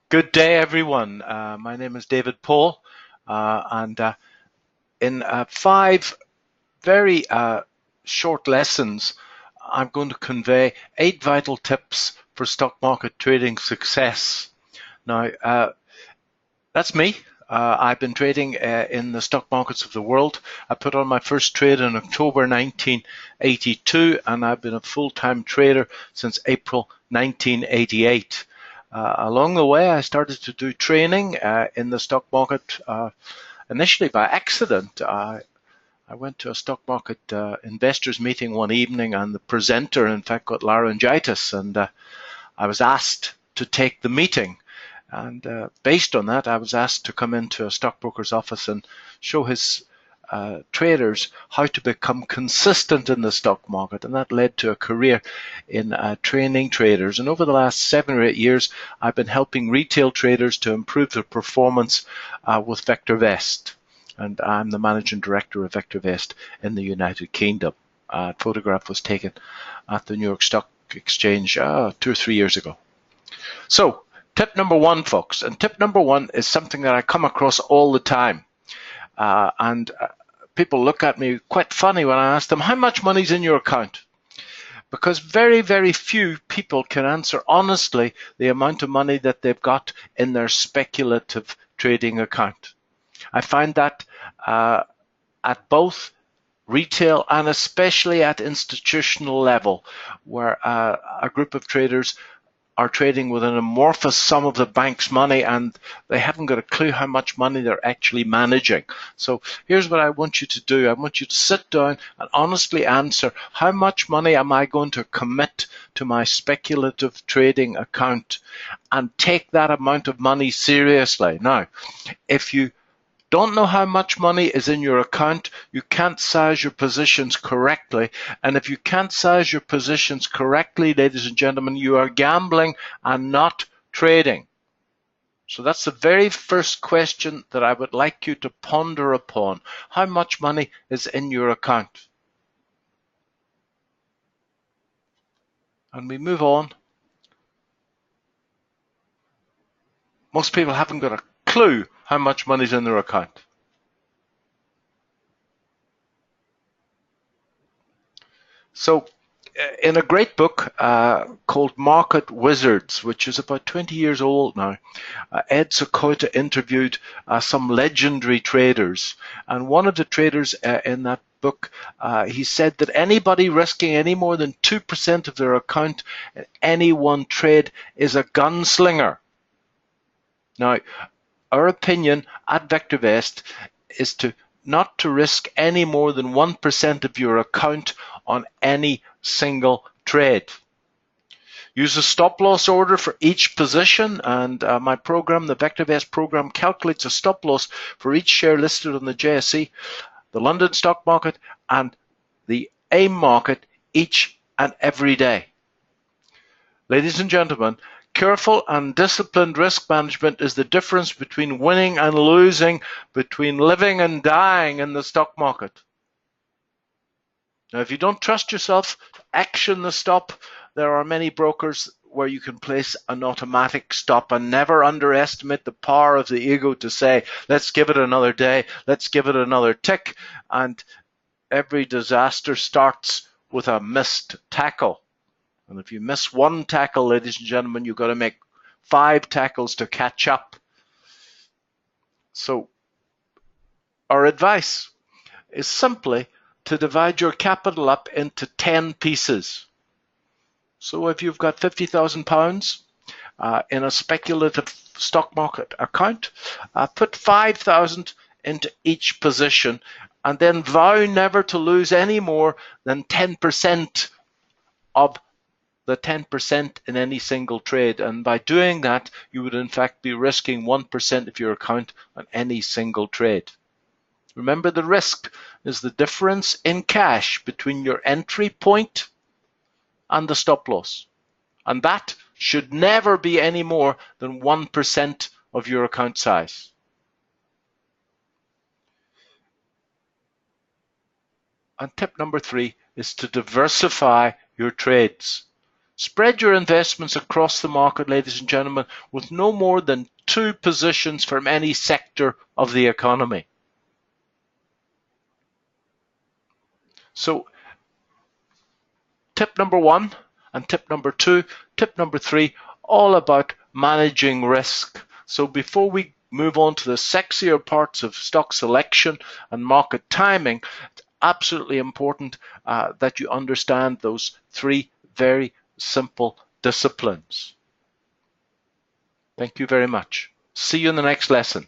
Good day, everyone. My name is David Paul, and in five very short lessons, I'm going to convey 8 vital tips for stock market trading success. Now, that's me. I've been trading in the stock markets of the world. I put on my first trade in October 1982, and I've been a full-time trader since April 1988. Along the way, I started to do training in the stock market initially by accident. I went to a stock market investors meeting one evening, and the presenter, in fact, got laryngitis, and I was asked to take the meeting. And based on that, I was asked to come into a stockbroker's office and show his traders how to become consistent in the stock market. And that led to a career in training traders. And over the last 7 or 8 years, I've been helping retail traders to improve their performance with VectorVest. And I'm the managing director of VectorVest in the United Kingdom. A photograph was taken at the New York Stock Exchange 2 or 3 years ago. So, tip number one, folks, and tip number one is something that I come across all the time. And people look at me quite funny when I ask them, how much money's in your account? Because very, very few people can answer honestly the amount of money that they've got in their speculative trading account. I find that at both retail and especially at institutional level, where a group of traders are trading with an amorphous sum of the bank's money and they haven't got a clue how much money they're actually managing. So here's what I want you to do. I want you to sit down and honestly answer, how much money am I going to commit to my speculative trading account, and take that amount of money seriously. Now, if you don't know how much money is in your account, you can't size your positions correctly. And if you can't size your positions correctly, ladies and gentlemen, you are gambling and not trading. So that's the very first question that I would like you to ponder upon. How much money is in your account? And we move on. Most people haven't got a clue how much money is in their account. So in a great book called Market Wizards, which is about 20 years old now, Ed Seykota interviewed some legendary traders. And one of the traders in that book, he said that anybody risking any more than 2% of their account in any one trade is a gunslinger. Now, our opinion at VectorVest is not to risk any more than 1% of your account on any single trade. Use a stop loss order for each position, and my program, the VectorVest program, calculates a stop loss for each share listed on the JSE, the London stock market, and the AIM market each and every day. Ladies and gentlemen, careful and disciplined risk management is the difference between winning and losing, between living and dying in the stock market. Now, if you don't trust yourself to action the stop, there are many brokers where you can place an automatic stop, and never underestimate the power of the ego to say, let's give it another day, let's give it another tick, and every disaster starts with a missed tackle. And if you miss one tackle, ladies and gentlemen, you've got to make 5 tackles to catch up. So our advice is simply to divide your capital up into 10 pieces. So if you've got £50,000 in a speculative stock market account, put 5,000 into each position, and then vow never to lose any more than 10% of the 10% in any single trade. And by doing that, you would in fact be risking 1% of your account on any single trade. Remember, the risk is the difference in cash between your entry point and the stop loss. And that should never be any more than 1% of your account size. And tip number 3 is to diversify your trades. Spread your investments across the market, ladies and gentlemen, with no more than 2 positions from any sector of the economy. So tip number 1 and tip number 2, tip number 3, all about managing risk. So before we move on to the sexier parts of stock selection and market timing, it's absolutely important that you understand those 3 very simple disciplines. Thank you very much. See you in the next lesson.